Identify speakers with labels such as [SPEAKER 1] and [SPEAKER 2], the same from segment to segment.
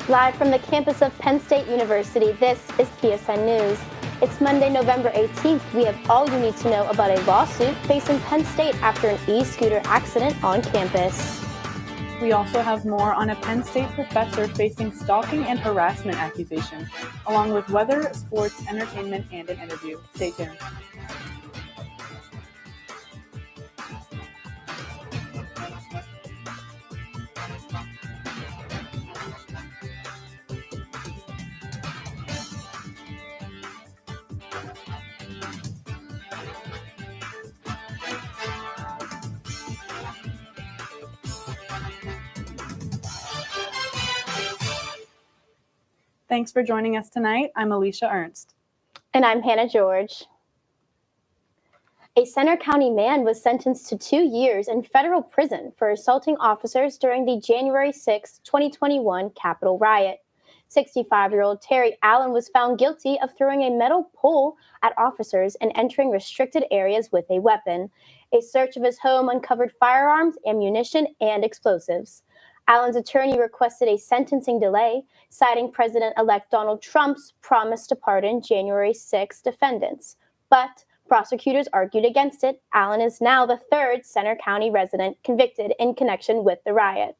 [SPEAKER 1] Live from the campus of Penn State University, this is PSN News. It's Monday, November 18th. We have all you need to know about a lawsuit facing Penn State after an e-scooter accident on campus.
[SPEAKER 2] We also have more on a Penn State professor facing stalking and harassment accusations, along with weather, sports, entertainment, and an interview. Stay tuned. Thanks for joining us tonight. I'm Alicia Ernst.
[SPEAKER 1] And I'm Hannah George. A Center County man was sentenced to 2 years in federal prison for assaulting officers during the January 6, 2021 Capitol riot. 65-year-old Terry Allen was found guilty of throwing a metal pole at officers and entering restricted areas with a weapon. A search of his home uncovered firearms, ammunition, and explosives. Allen's attorney requested a sentencing delay, citing President-elect Donald Trump's promise to pardon January 6 defendants. But prosecutors argued against it. Allen is now the third Center County resident convicted in connection with the riot.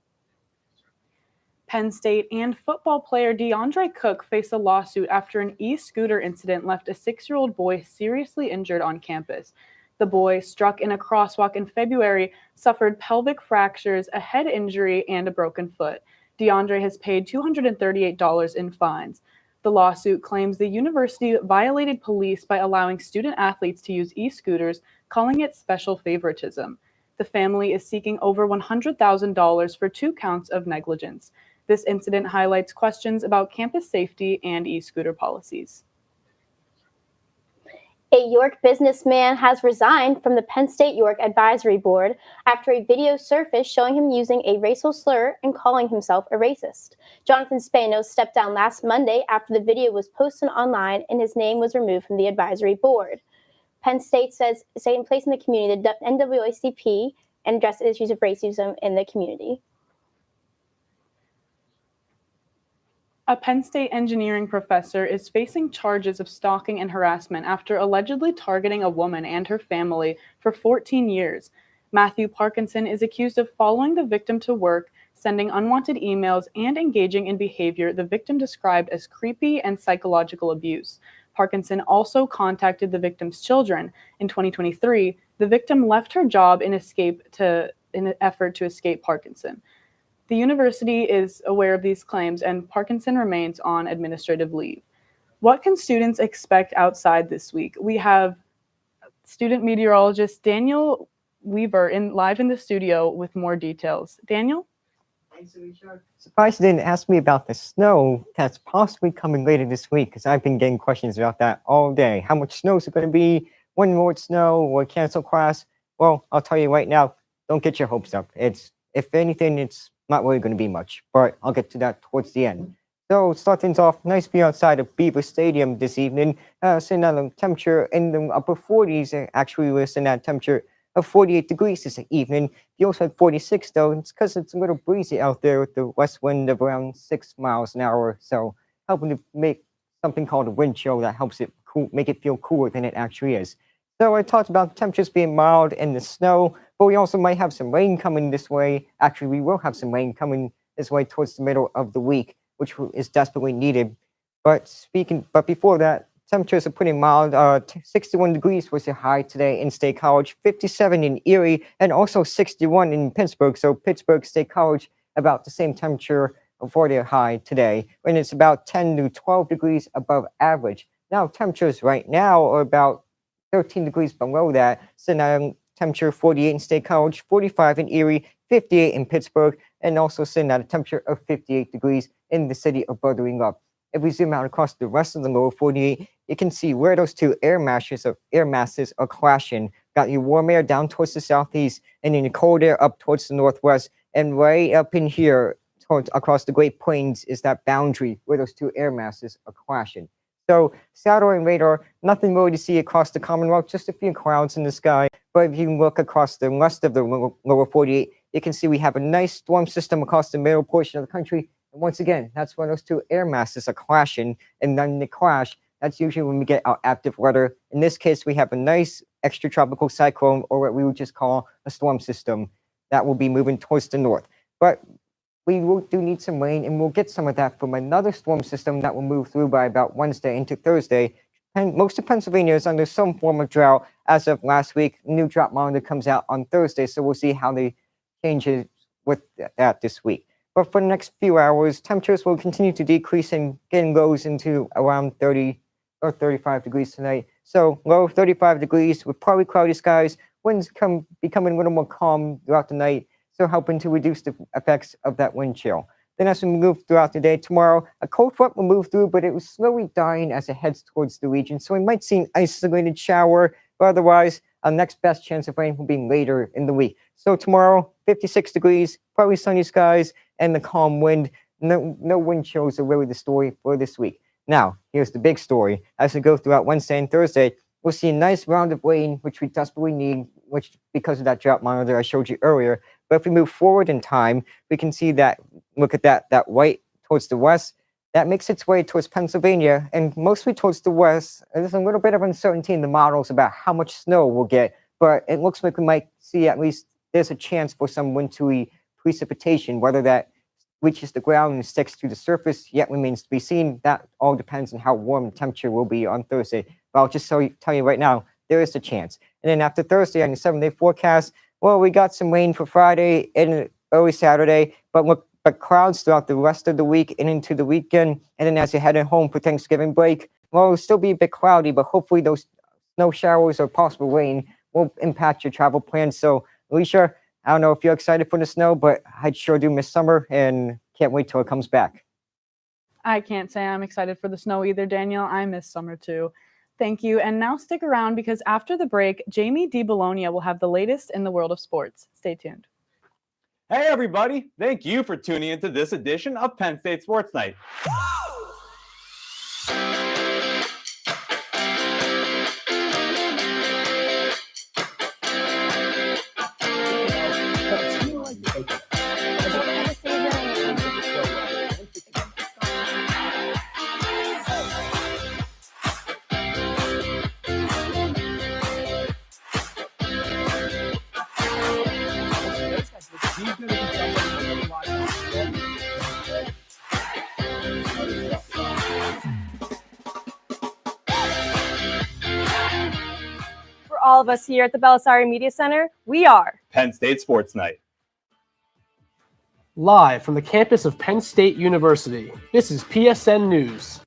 [SPEAKER 2] Penn State and football player DeAndre Cook face a lawsuit after an e-scooter incident left a 6-year-old boy seriously injured on campus. The boy, struck in a crosswalk in February, suffered pelvic fractures, a head injury, and a broken foot. DeAndre has paid $238 in fines. The lawsuit claims the university violated police by allowing student athletes to use e-scooters, calling it special favoritism. The family is seeking over $100,000 for 2 counts of negligence. This incident highlights questions about campus safety and e-scooter policies.
[SPEAKER 1] A York businessman has resigned from the Penn State York Advisory Board after a video surfaced showing him using a racial slur and calling himself a racist. Jonathan Spano stepped down last Monday after the video was posted online and his name was removed from the advisory board. Penn State says stay in place in the community, the NAACP, and address issues of racism in the community.
[SPEAKER 2] A Penn State engineering professor is facing charges of stalking and harassment after allegedly targeting a woman and her family for 14 years. Matthew Parkinson is accused of following the victim to work, sending unwanted emails, and engaging in behavior the victim described as creepy and psychological abuse. Parkinson also contacted the victim's children. In 2023, the victim left her job in an effort to escape Parkinson. The university is aware of these claims, and Parkinson remains on administrative leave. What can students expect outside this week? We have student meteorologist Daniel Weaver live in the studio with more details. Daniel?
[SPEAKER 3] Thanks, Alicia. Surprised you didn't ask me about the snow that's possibly coming later this week, because I've been getting questions about that all day. How much snow is it going to be? When will it snow? Will it cancel class? Well, I'll tell you right now, don't get your hopes up. If anything, it's not really going to be much, but I'll get to that towards the end. So start things off, nice view outside of Beaver Stadium this evening. Sitting at a temperature in the upper 40s. Actually, we're sitting at a temperature of 48 degrees this evening. You also had 46 though. It's because it's a little breezy out there with the west wind of around 6 miles an hour. So helping to make something called a wind chill that helps it make it feel cooler than it actually is. So I talked about temperatures being mild and the snow, but we also might have some rain coming this way. Actually, we will have some rain coming this way towards the middle of the week, which is desperately needed. But before that, temperatures are pretty mild. 61 degrees was the high today in State College, 57 in Erie, and also 61 in Pittsburgh. So Pittsburgh State College, about the same temperature for their high today, and it's about 10 to 12 degrees above average. Now, temperatures right now are about 13 degrees below that, sitting at a temperature 48 in State College, 45 in Erie, 58 in Pittsburgh, and also sitting at a temperature of 58 degrees in the city of Buttering Up. If we zoom out across the rest of the lower 48, you can see where those two air masses are clashing. Got your warm air down towards the southeast, and then your cold air up towards the northwest, and right up in here across the Great Plains is that boundary where those two air masses are clashing. So satellite radar, nothing really to see across the Commonwealth, just a few clouds in the sky. But if you look across the rest of the lower 48, you can see we have a nice storm system across the middle portion of the country. And once again, that's when those two air masses are clashing, and then they clash. That's usually when we get our active weather. In this case, we have a nice extratropical cyclone, or what we would just call a storm system, that will be moving towards the north. But we do need some rain, and we'll get some of that from another storm system that will move through by about Wednesday into Thursday. And most of Pennsylvania is under some form of drought as of last week. New drought monitor comes out on Thursday, so we'll see how they change it with that this week. But for the next few hours, temperatures will continue to decrease and getting lows into around 30 or 35 degrees tonight. So low 35 degrees with partly cloudy skies. Winds becoming a little more calm throughout the night, so helping to reduce the effects of that wind chill. Then as we move throughout the day tomorrow, a cold front will move through, but it was slowly dying as it heads towards the region. So we might see an isolated shower, but otherwise, our next best chance of rain will be later in the week. So tomorrow, 56 degrees, partly sunny skies, and the calm wind. No wind chills are really the story for this week. Now, here's the big story. As we go throughout Wednesday and Thursday, we'll see a nice round of rain, which we desperately need, which because of that drought monitor I showed you earlier. But if we move forward in time, we can see that, look at that white towards the west, that makes its way towards Pennsylvania and mostly towards the west. There's a little bit of uncertainty in the models about how much snow we'll get, but it looks like we might see at least there's a chance for some wintry precipitation. Whether that reaches the ground and sticks to the surface yet remains to be seen. That all depends on how warm the temperature will be on Thursday. But I'll just tell you right now, there is a chance. And then after Thursday on the 7-day forecast, well, we got some rain for Friday and early Saturday, but clouds throughout the rest of the week and into the weekend. And then as you're heading home for Thanksgiving break, well, it'll still be a bit cloudy, but hopefully those snow showers or possible rain won't impact your travel plans. So, Alicia, I don't know if you're excited for the snow, but I sure do miss summer and can't wait till it comes back.
[SPEAKER 2] I can't say I'm excited for the snow either, Daniel. I miss summer too. Thank you. And now stick around because after the break, Jamie DeBolonia will have the latest in the world of sports. Stay tuned.
[SPEAKER 4] Hey, everybody. Thank you for tuning into this edition of Penn State Sports Night.
[SPEAKER 5] For all of us here at the Belisari Media Center, we are
[SPEAKER 4] Penn State Sports Night.
[SPEAKER 6] Live from the campus of Penn State University, this is PSN News.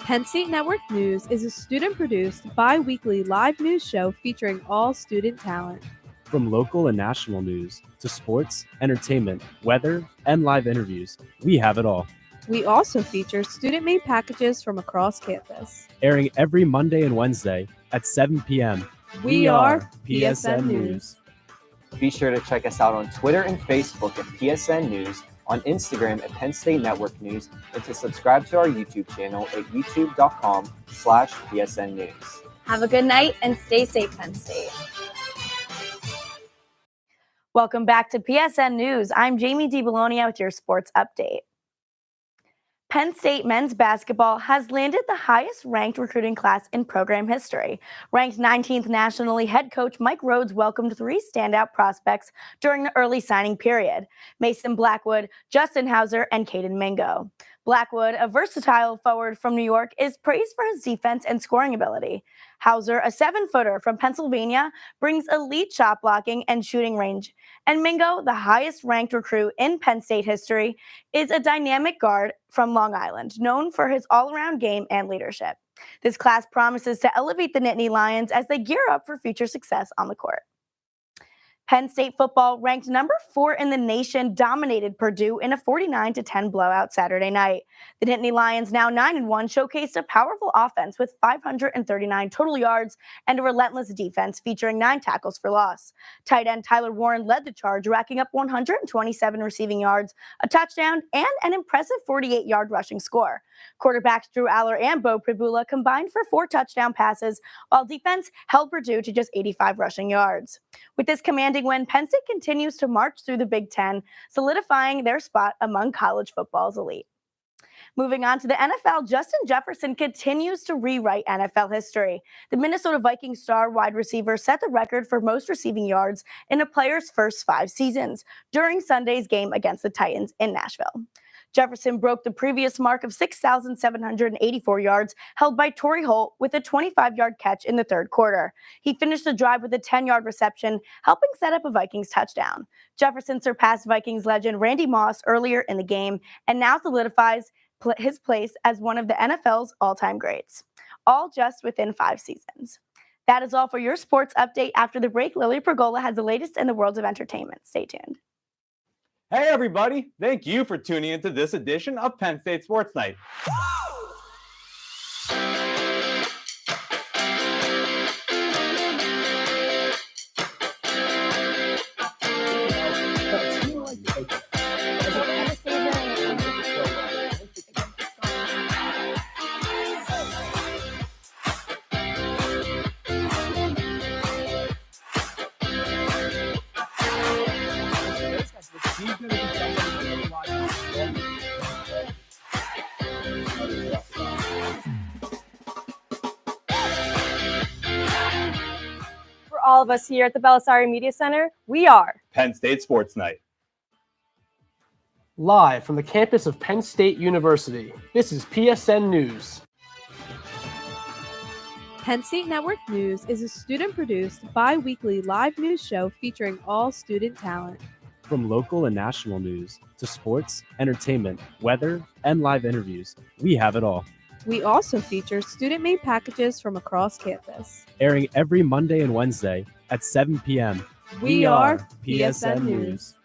[SPEAKER 7] Penn State Network News is a student-produced, bi-weekly live news show featuring all student talent.
[SPEAKER 8] From local and national news to sports, entertainment, weather, and live interviews, we have it all.
[SPEAKER 7] We also feature student-made packages from across campus.
[SPEAKER 8] Airing every Monday and Wednesday at 7 p.m.
[SPEAKER 7] We are PSN News.
[SPEAKER 9] Be sure to check us out on Twitter and Facebook at PSN News, on Instagram at Penn State Network News, and to subscribe to our YouTube channel at youtube.com/PSN News.
[SPEAKER 5] Have a good night and stay safe, Penn State. Welcome back to PSN News. I'm Jamie DeBolonia with your sports update. Penn State men's basketball has landed the highest ranked recruiting class in program history. Ranked 19th nationally, head coach Mike Rhodes welcomed 3 standout prospects during the early signing period: Mason Blackwood, Justin Hauser, and Caden Mingo. Blackwood, a versatile forward from New York, is praised for his defense and scoring ability. Hauser, a 7-footer from Pennsylvania, brings elite shot blocking and shooting range. And Mingo, the highest ranked recruit in Penn State history, is a dynamic guard from Long Island, known for his all-around game and leadership. This class promises to elevate the Nittany Lions as they gear up for future success on the court. Penn State football, ranked number 4 in the nation, dominated Purdue in a 49-10 blowout Saturday night. The Nittany Lions, now 9-1, showcased a powerful offense with 539 total yards and a relentless defense featuring 9 tackles for loss. Tight end Tyler Warren led the charge, racking up 127 receiving yards, a touchdown, and an impressive 48-yard rushing score. Quarterbacks Drew Aller and Bo Pribula combined for 4 touchdown passes, while defense held Purdue to just 85 rushing yards. With this commanding outstanding win, Penn State continues to march through the Big Ten, solidifying their spot among college football's elite. Moving on to the NFL, Justin Jefferson continues to rewrite NFL history. The Minnesota Vikings star wide receiver set the record for most receiving yards in a player's first 5 seasons during Sunday's game against the Titans in Nashville. Jefferson broke the previous mark of 6,784 yards held by Torrey Holt with a 25-yard catch in the third quarter. He finished the drive with a 10-yard reception, helping set up a Vikings touchdown. Jefferson surpassed Vikings legend Randy Moss earlier in the game and now solidifies his place as one of the NFL's all-time greats, all just within 5 seasons. That is all for your sports update. After the break, Lily Pergola has the latest in the world of entertainment. Stay tuned.
[SPEAKER 4] Hey, everybody. Thank you for tuning into this edition of Penn State Sports Night.
[SPEAKER 10] For all of us here at the Belisari Media Center, we are
[SPEAKER 4] Penn State Sports Night.
[SPEAKER 6] Live from the campus of Penn State University, this is PSN News.
[SPEAKER 7] Penn State Network News is a student-produced, bi-weekly live news show featuring all student talent.
[SPEAKER 8] From local and national news to sports, entertainment, weather, and live interviews, we have it all.
[SPEAKER 7] We also feature student-made packages from across campus.
[SPEAKER 8] Airing every Monday and Wednesday at 7 p.m.
[SPEAKER 7] We are PSN News.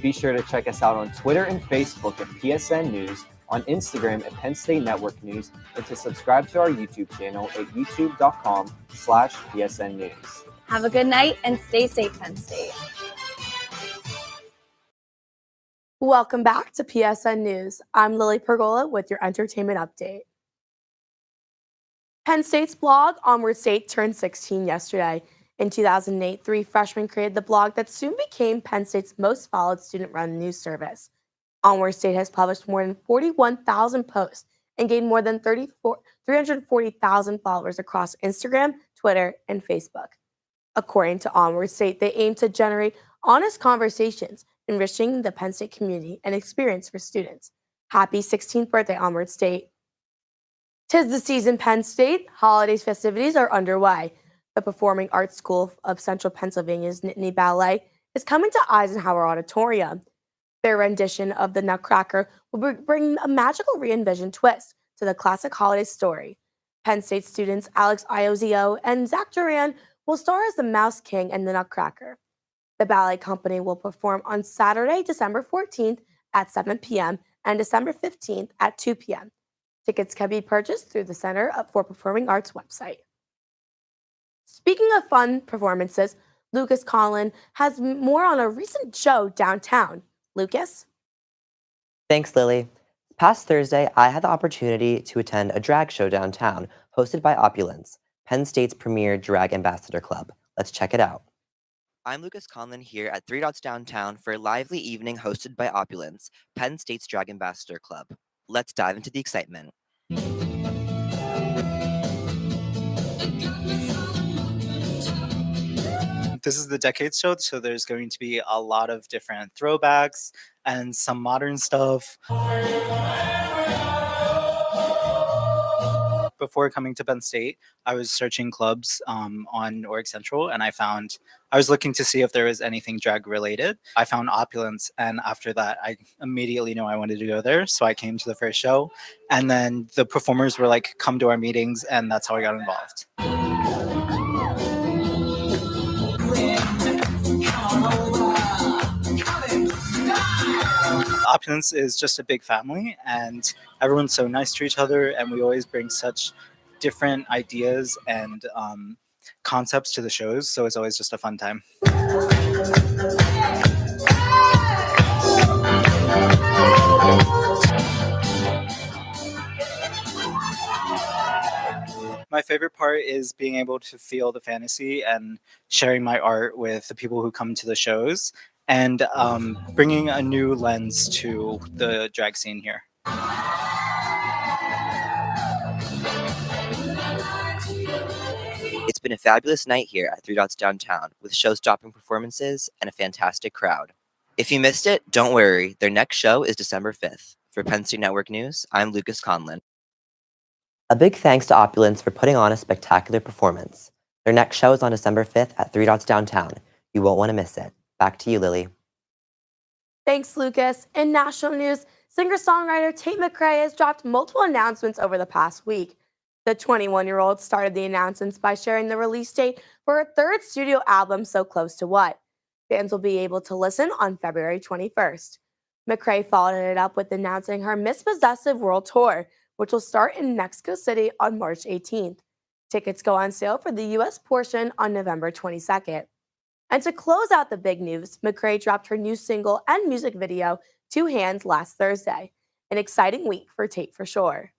[SPEAKER 9] Be sure to check us out on Twitter and Facebook at PSN News, on Instagram at Penn State Network News, and to subscribe to our YouTube channel at youtube.com/PSN News.
[SPEAKER 10] Have a good night and stay safe, Penn State.
[SPEAKER 5] Welcome back to PSN News. I'm Lily Pergola with your entertainment update. Penn State's blog, Onward State, turned 16 yesterday. In 2008, 3 freshmen created the blog that soon became Penn State's most followed student-run news service. Onward State has published more than 41,000 posts and gained more than 340,000 followers across Instagram, Twitter, and Facebook. According to Onward State, they aim to generate honest conversations, enriching the Penn State community and experience for students. Happy 16th birthday, Onward State. 'Tis the season, Penn State. Holidays festivities are underway. The Performing Arts School of Central Pennsylvania's Nittany Ballet is coming to Eisenhower Auditorium. Their rendition of the Nutcracker will bring a magical re-envisioned twist to the classic holiday story. Penn State students Alex Iozio and Zach Duran will star as the Mouse King and the Nutcracker. The ballet company will perform on Saturday, December 14th at 7 p.m. and December 15th at 2 p.m. Tickets can be purchased through the Center for Performing Arts website. Speaking of fun performances, Lucas Collin has more on a recent show downtown. Lucas?
[SPEAKER 11] Thanks, Lily. Past Thursday, I had the opportunity to attend a drag show downtown hosted by Opulence, Penn State's premier drag ambassador club. Let's check it out. I'm Lucas Conlon here at 3 Dots Downtown for a lively evening hosted by Opulence, Penn State's drag ambassador club. Let's dive into the excitement.
[SPEAKER 12] This is the Decades show, so there's going to be a lot of different throwbacks and some modern stuff. Before coming to Penn State, I was searching clubs on Org Central, and I was looking to see if there was anything drag related. I found Opulence, and after that, I immediately knew I wanted to go there. So I came to the first show, and then the performers were like, come to our meetings, and that's how I got involved. Opulence is just a big family, and everyone's so nice to each other, and we always bring such different ideas and concepts to the shows, so it's always just a fun time. My favorite part is being able to feel the fantasy and sharing my art with the people who come to the shows, and bringing a new lens to the drag scene here.
[SPEAKER 11] It's been a fabulous night here at Three Dots Downtown with show-stopping performances and a fantastic crowd. If you missed it, don't worry. Their next show is December 5th. For Penn State Network News, I'm Lucas Conlin. A big thanks to Opulence for putting on a spectacular performance. Their next show is on December 5th at Three Dots Downtown. You won't want to miss it. Back to you, Lily.
[SPEAKER 5] Thanks, Lucas. In national news, singer-songwriter Tate McRae has dropped multiple announcements over the past week. The 21-year-old started the announcements by sharing the release date for her third studio album, So Close to What. Fans will be able to listen on February 21st. McRae followed it up with announcing her Miss Possessive World Tour, which will start in Mexico City on March 18th. Tickets go on sale for the U.S. portion on November 22nd. And to close out the big news, McRae dropped her new single and music video, Two Hands, last Thursday. An exciting week for Tate for sure.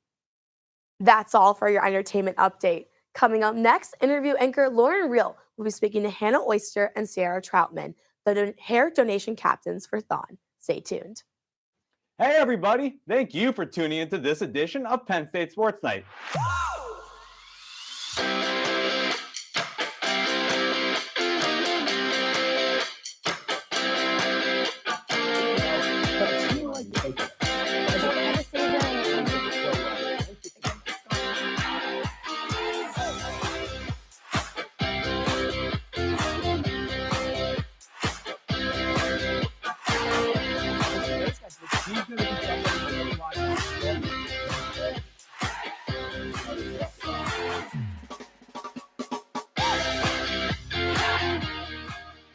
[SPEAKER 5] That's all for your entertainment update. Coming up next, interview anchor Lauren Reel will be speaking to Hannah Oyster and Sierra Troutman, the hair donation captains for Thon. Stay tuned.
[SPEAKER 4] Hey, everybody. Thank you for tuning into this edition of Penn State Sports Night.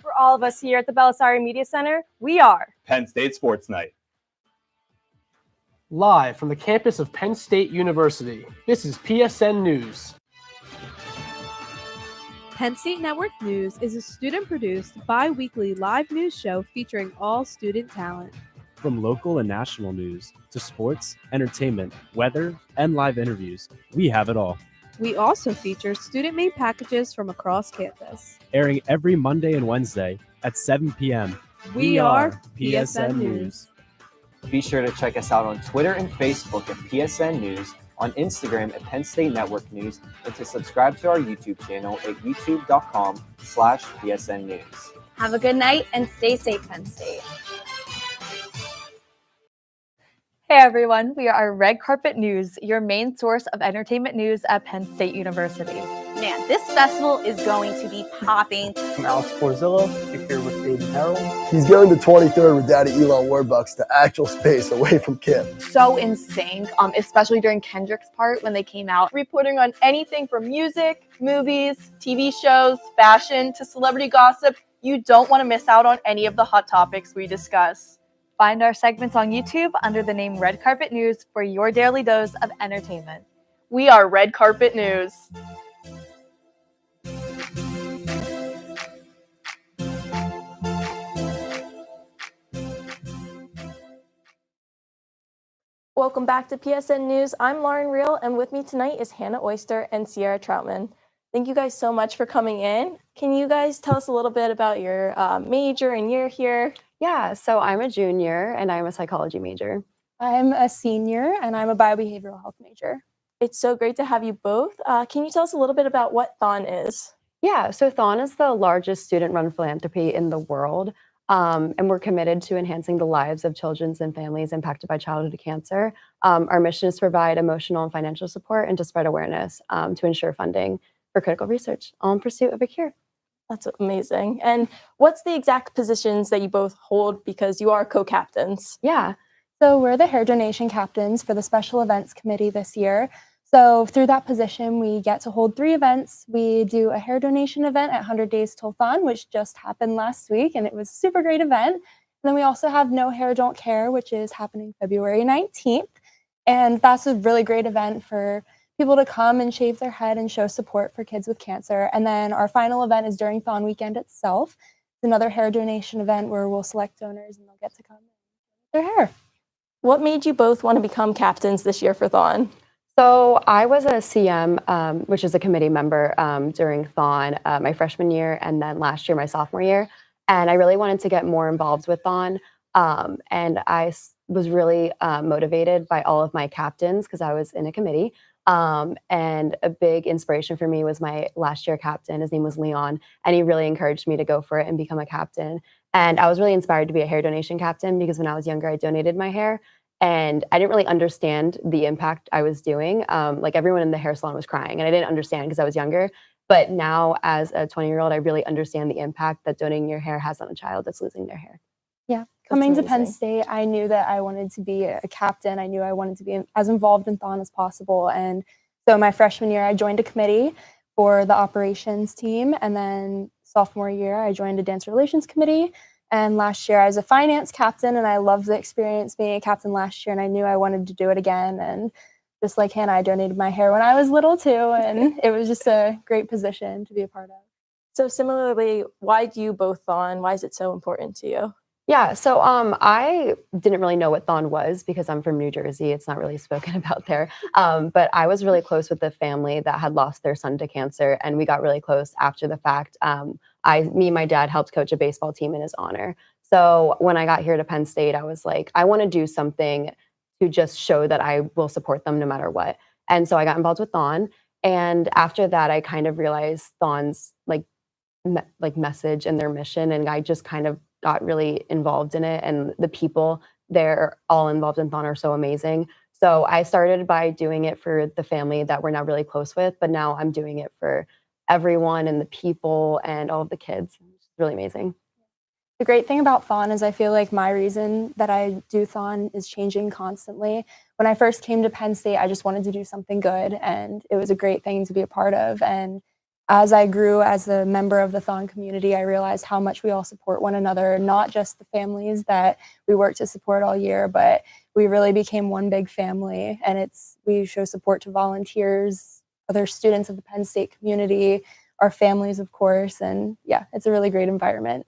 [SPEAKER 10] For all of us here at the Belisari Media Center, we are
[SPEAKER 4] Penn State Sports Night.
[SPEAKER 6] Live from the campus of Penn State University, this is PSN News.
[SPEAKER 7] Penn State Network News is a student-produced, bi-weekly live news show featuring all student talent.
[SPEAKER 8] From local and national news to sports, entertainment, weather, and live interviews, we have it all.
[SPEAKER 7] We also feature student-made packages from across campus.
[SPEAKER 8] Airing every Monday and Wednesday at 7 p.m.
[SPEAKER 7] We are PSN News.
[SPEAKER 9] Be sure to check us out on Twitter and Facebook at PSN News, on Instagram at Penn State Network News, and to subscribe to our YouTube channel at youtube.com/PSN News.
[SPEAKER 13] Have a good night and stay safe, Penn State. Hey everyone, we are Red Carpet News, your main source of entertainment news at Penn State University.
[SPEAKER 14] Man, this festival is going to be popping.
[SPEAKER 15] I'm Alex Porzillo, here with Aiden Harold.
[SPEAKER 16] He's going to 23rd with Daddy Elon Warbucks to actual space away from Kim.
[SPEAKER 13] So insane, especially during Kendrick's part when they came out.
[SPEAKER 10] reporting on anything from music, movies, TV shows, fashion, to celebrity gossip. You don't want to miss out on any of the hot topics we discuss.
[SPEAKER 13] Find our segments on YouTube under the name Red Carpet News for your daily dose of entertainment.
[SPEAKER 10] We are Red Carpet News.
[SPEAKER 17] Welcome back to PSN News. I'm Lauren Reel, and with me tonight is Hannah Oyster and Sierra Troutman. Thank you guys so much for coming in. Can you guys tell us a little bit about your major and year here?
[SPEAKER 18] Yeah, so I'm a junior and I'm a psychology major.
[SPEAKER 17] I'm a senior and I'm a biobehavioral health major. It's so great to have you both. Can you tell us a little bit about what Thon is?
[SPEAKER 18] Yeah, so Thon is the largest student-run philanthropy in the world, and we're committed to enhancing the lives of children and families impacted by childhood cancer. Our mission is to provide emotional and financial support and to spread awareness to ensure funding for critical research, all in pursuit of a cure.
[SPEAKER 17] That's amazing. And what's the exact positions that you both hold, because you are co-captains?
[SPEAKER 19] Yeah, so we're the hair donation captains for the special events committee this year. So through that position, we get to hold 3 events. We do a hair donation event at 100 Days Till Thon, which just happened last week, and it was a super great event. And then we also have No Hair, Don't Care, which is happening February 19th. And that's a really great event for people to come and shave their head and show support for kids with cancer. And then our final event is during Thon weekend itself. It's another hair donation event where we'll select donors and they'll get to come and donate their hair.
[SPEAKER 17] What made you both want to become captains this year for Thon?
[SPEAKER 18] So I was a CM, which is a committee member during Thon my freshman year, and then last year my sophomore year. And I really wanted to get more involved with Thon. And was really motivated by all of my captains because I was in a committee. And a big inspiration for me was my last year captain. His name was Leon, and he really encouraged me to go for it and become a captain. And I was really inspired to be a hair donation captain because when I was younger, I donated my hair. And I didn't really understand the impact I was doing. Like everyone in the hair salon was crying, and I didn't understand because I was younger. But now, as a 20-year-old, I really understand the impact that donating your hair has on a child that's losing their hair.
[SPEAKER 19] Yeah. Coming to Penn State, I knew that I wanted to be a captain. I knew I wanted to be as involved in Thon as possible. And so my freshman year, I joined a committee for the operations team. And then sophomore year, I joined a dance relations committee. And last year, I was a finance captain, and I loved the experience being a captain last year. And I knew I wanted to do it again. And just like Hannah, I donated my hair when I was little too. And it was just a great position to be a part of.
[SPEAKER 17] So similarly, why do you both Thon? Why is it so important to you?
[SPEAKER 18] Yeah, so I didn't really know what Thon was because I'm from New Jersey. It's not really spoken about there. But I was really close with the family that had lost their son to cancer, and we got really close after the fact. Me and my dad helped coach a baseball team in his honor. So when I got here to Penn State, I was like, I want to do something to just show that I will support them no matter what. And so I got involved with Thon. And after that, I kind of realized Thon's message and their mission, and I just kind of got really involved in it, and the people they're all involved in Thon are so amazing. So I started by doing it for the family that we're now really close with, but now I'm doing it for everyone and the people and all of the kids. It's really amazing.
[SPEAKER 19] The great thing about Thon is I feel like my reason that I do Thon is changing constantly. When I first came to Penn State, I just wanted to do something good, and it was a great thing to be a part of. And as I grew as a member of the Thon community, I realized how much we all support one another, not just the families that we work to support all year, but we really became one big family. And we show support to volunteers, other students of the Penn State community, our families, of course. And yeah, it's a really great environment.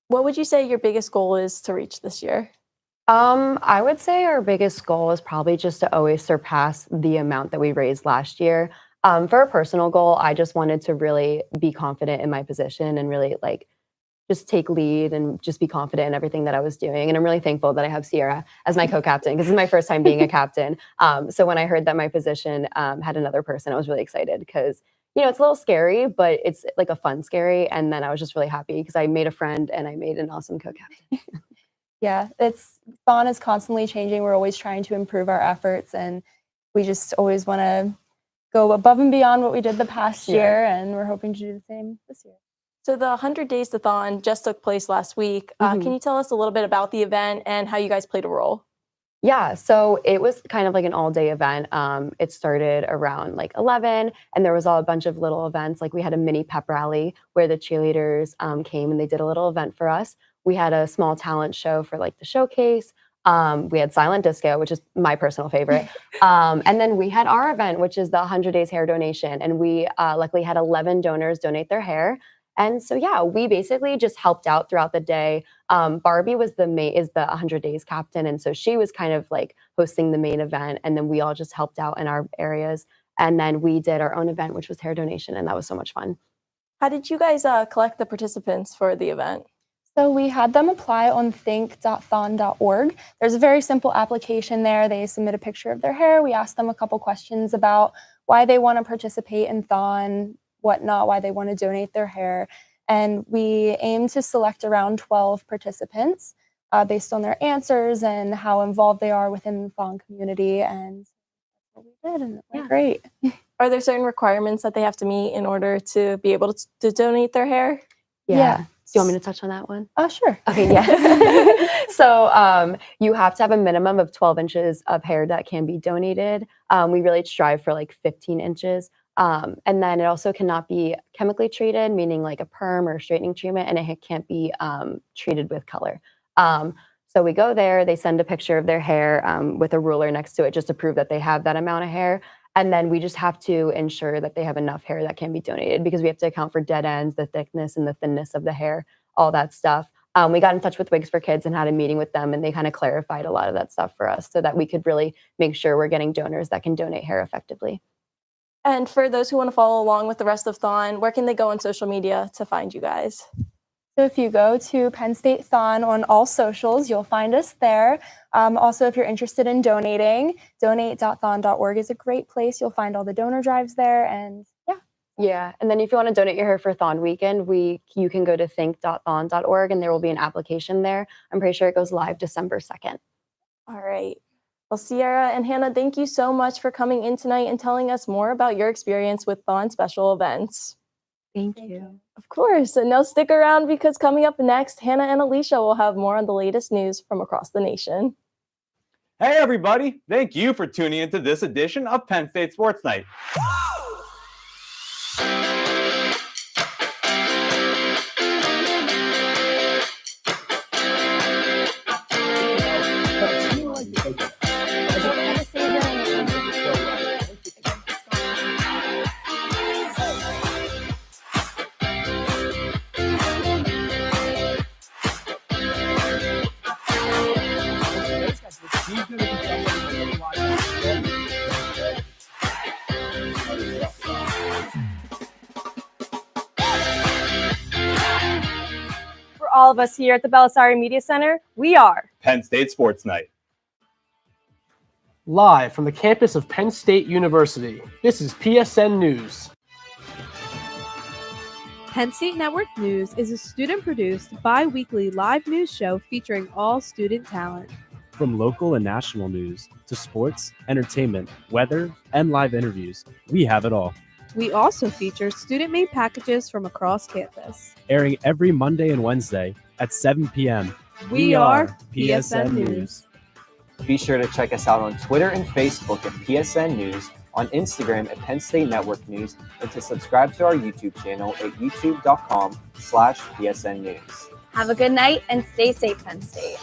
[SPEAKER 17] What would you say your biggest goal is to reach this year?
[SPEAKER 18] I would say our biggest goal is probably just to always surpass the amount that we raised last year. For a personal goal, I just wanted to really be confident in my position and really just take lead and just be confident in everything that I was doing. And I'm really thankful that I have Sierra as my co-captain because this is my first time being a captain. So when I heard that my position had another person, I was really excited because, it's a little scary, but it's like a fun scary. And then I was just really happy because I made a friend and I made an awesome co-captain.
[SPEAKER 19] Yeah, Thon is constantly changing. We're always trying to improve our efforts, and we just always want to go above and beyond what we did the past year, and we're hoping to do the same this year.
[SPEAKER 17] So the 100 Days to Thon just took place last week. Can you tell us a little bit about the event and how you guys played a role?
[SPEAKER 18] Yeah, so it was kind of like an all-day event. It started around 11, and there was a bunch of little events. Like we had a mini pep rally where the cheerleaders came and they did a little event for us. We had a small talent show for the showcase. We had silent disco, which is my personal favorite. And then we had our event, which is the 100 Days hair donation. And we luckily had 11 donors donate their hair. And so, yeah, we basically just helped out throughout the day. Barbie is the 100 Days captain. And so she was kind of hosting the main event. And then we all just helped out in our areas. And then we did our own event, which was hair donation. And that was so much fun.
[SPEAKER 17] How did you guys collect the participants for the event?
[SPEAKER 19] So we had them apply on think.thon.org. There's a very simple application there. They submit a picture of their hair. We ask them a couple questions about why they want to participate in Thon, whatnot, why they want to donate their hair. And we aim to select around 12 participants based on their answers and how involved they are within the Thon community. And that's what we did, and it went great.
[SPEAKER 17] Are there certain requirements that they have to meet in order to be able to donate their hair?
[SPEAKER 18] Yeah. Do you want me to touch on that one?
[SPEAKER 19] Oh, sure.
[SPEAKER 18] Okay, yeah. So you have to have a minimum of 12 inches of hair that can be donated. We really strive for 15 inches. And then it also cannot be chemically treated, meaning a perm or straightening treatment, and it can't be treated with color. So we go there, they send a picture of their hair with a ruler next to it just to prove that they have that amount of hair. And then we just have to ensure that they have enough hair that can be donated because we have to account for dead ends, the thickness and the thinness of the hair, all that stuff. We got in touch with Wigs for Kids and had a meeting with them, and they kind of clarified a lot of that stuff for us so that we could really make sure we're getting donors that can donate hair effectively.
[SPEAKER 17] And for those who want to follow along with the rest of Thon, where can they go on social media to find you guys?
[SPEAKER 19] So if you go to Penn State Thon on all socials, you'll find us there. Also, if you're interested in donating, donate.thon.org is a great place. You'll find all the donor drives there, and
[SPEAKER 18] Yeah, and then if you want to donate your hair for Thon Weekend, you can go to think.thon.org, and there will be an application there. I'm pretty sure it goes live December 2nd.
[SPEAKER 17] All right. Well, Sierra and Hannah, thank you so much for coming in tonight and telling us more about your experience with Thon special events.
[SPEAKER 18] Thank you.
[SPEAKER 17] Of course. And now stick around because coming up next, Hannah and Alicia will have more on the latest news from across the nation.
[SPEAKER 4] Hey, everybody. Thank you for tuning into this edition of Penn State Sports Night.
[SPEAKER 10] For all of us here at the Belisari Media Center, we are
[SPEAKER 4] Penn State Sports Night.
[SPEAKER 6] Live from the campus of Penn State University, this is PSN News.
[SPEAKER 7] Penn State Network News is a student-produced, bi-weekly live news show featuring all student talent.
[SPEAKER 8] From local and national news to sports, entertainment, weather, and live interviews, we have it all.
[SPEAKER 7] We also feature student-made packages from across campus.
[SPEAKER 8] Airing every Monday and Wednesday at 7 p.m.
[SPEAKER 7] We are PSN News.
[SPEAKER 9] Be sure to check us out on Twitter and Facebook at PSN News, on Instagram at Penn State Network News, and to subscribe to our YouTube channel at youtube.com/PSN News.
[SPEAKER 13] Have a good night and stay safe, Penn State.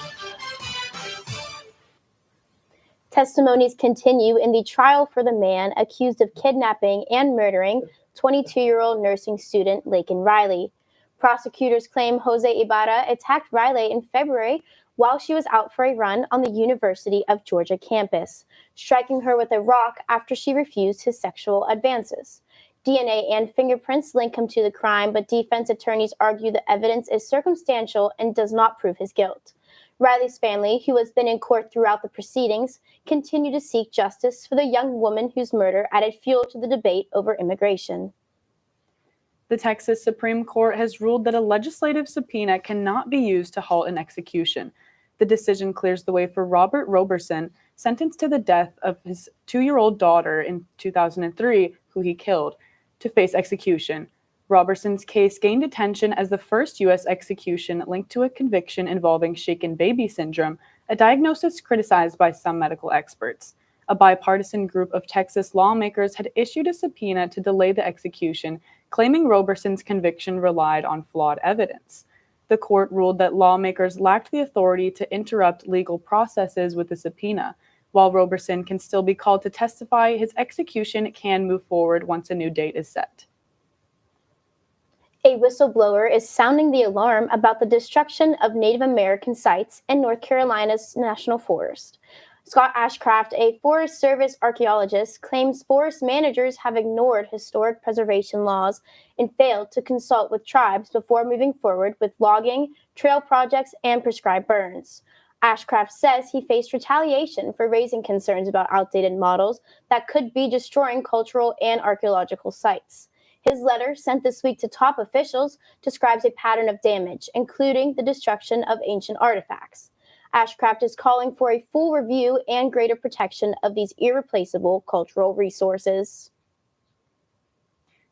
[SPEAKER 1] Testimonies continue in the trial for the man accused of kidnapping and murdering 22-year-old nursing student Laken Riley. Prosecutors claim Jose Ibarra attacked Riley in February while she was out for a run on the University of Georgia campus, striking her with a rock after she refused his sexual advances. DNA and fingerprints link him to the crime, but defense attorneys argue the evidence is circumstantial and does not prove his guilt. Riley's family, who has been in court throughout the proceedings, continue to seek justice for the young woman whose murder added fuel to the debate over immigration.
[SPEAKER 2] The Texas Supreme Court has ruled that a legislative subpoena cannot be used to halt an execution. The decision clears the way for Robert Roberson, sentenced to the death of his 2-year-old daughter in 2003, who he killed, to face execution. Roberson's case gained attention as the first U.S. execution linked to a conviction involving shaken baby syndrome, a diagnosis criticized by some medical experts. A bipartisan group of Texas lawmakers had issued a subpoena to delay the execution, claiming Roberson's conviction relied on flawed evidence. The court ruled that lawmakers lacked the authority to interrupt legal processes with the subpoena. While Roberson can still be called to testify, his execution can move forward once a new date is set.
[SPEAKER 1] A whistleblower is sounding the alarm about the destruction of Native American sites in North Carolina's National Forest. Scott Ashcraft, a Forest Service archaeologist, claims forest managers have ignored historic preservation laws and failed to consult with tribes before moving forward with logging, trail projects, and prescribed burns. Ashcraft says he faced retaliation for raising concerns about outdated models that could be destroying cultural and archaeological sites. His letter, sent this week to top officials, describes a pattern of damage, including the destruction of ancient artifacts. Ashcraft is calling for a full review and greater protection of these irreplaceable cultural resources.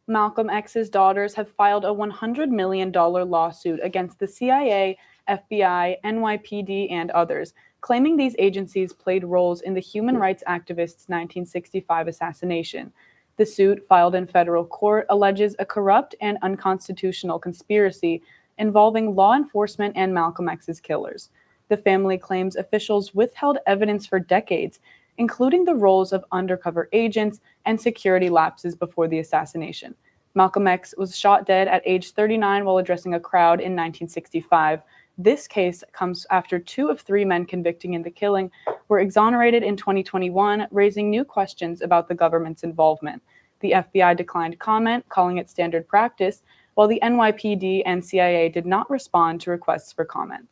[SPEAKER 2] Malcolm X's daughters have filed a $100 million lawsuit against the CIA, FBI, NYPD, and others, claiming these agencies played roles in the human rights activist's 1965 assassination. The suit, filed in federal court, alleges a corrupt and unconstitutional conspiracy involving law enforcement and Malcolm X's killers. The family claims officials withheld evidence for decades, including the roles of undercover agents and security lapses before the assassination. Malcolm X was shot dead at age 39 while addressing a crowd in 1965. This case comes after 2 of 3 men convicted in the killing were exonerated in 2021, raising new questions about the government's involvement. The FBI declined comment, calling it standard practice, while the NYPD and CIA did not respond to requests for comment.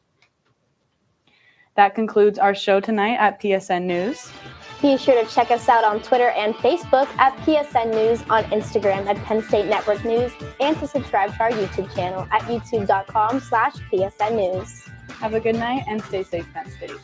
[SPEAKER 2] That concludes our show tonight at PSN News.
[SPEAKER 1] Be sure to check us out on Twitter and Facebook at PSN News, on Instagram at Penn State Network News, and to subscribe to our YouTube channel at youtube.com/PSN News.
[SPEAKER 2] Have a good night and stay safe, Penn State.